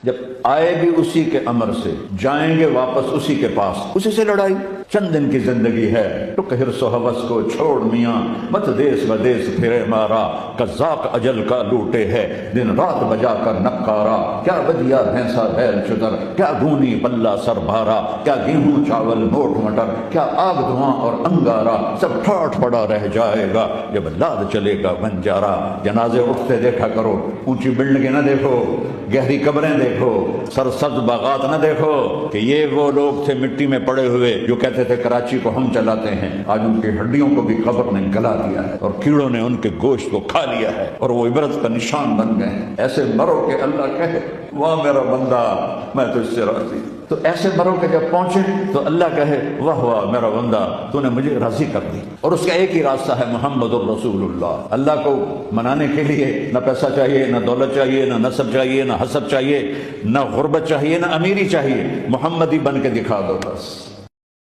جب آئے بھی اسی کے امر سے، جائیں گے واپس اسی کے پاس، اسی سے لڑائی۔ چند دن کی زندگی ہے، ٹک ہرس و ہوس کو چھوڑ میاں، مت دیس بدیس پھرے مارا، قذاق اجل کا لوٹے ہے دن رات بجا کر نکارا، کیا بدیا بھینسا بیل چتر، کیا گونی پلہ سر بھارا، کیا گیہوں چاول موٹ مٹر، کیا آگ دھواں اور انگارا، سب ٹھاٹھ پڑا رہ جائے گا جب لاد چلے گا بنجارا۔ جنازے اٹھتے دیکھا کرو، اونچی بلڈنگیں نہ دیکھو، گہری قبریں دیکھو، سرسبز باغات نہ دیکھو کہ یہ وہ لوگ تھے مٹی میں پڑے ہوئے جو کہتے تھے کراچی کو ہم چلاتے ہیں۔ آج ان کی ہڈیوں کو بھی قبر نے گلا دیا ہے اور کیڑوں نے ان کے گوشت کو کھا لیا ہے اور وہ عبرت کا نشان بن گئے ہیں۔ ایسے مرو کہ اللہ کہے واہ میرا بندہ میں تو اس سے راضی۔ تو ایسے مرو کہ جب پہنچے تو اللہ کہے واہ واہ میرا بندہ تو نے مجھے راضی کر دی۔ اور اس کا ایک ہی راستہ ہے محمد الرسول اللہ۔ اللہ کو منانے کے لیے نہ پیسہ چاہیے، نہ دولت چاہیے، نہ نسب چاہیے، نہ حسب چاہیے، نہ غربت چاہیے، نہ امیری چاہیے، محمدی بن کے دکھا دو بس۔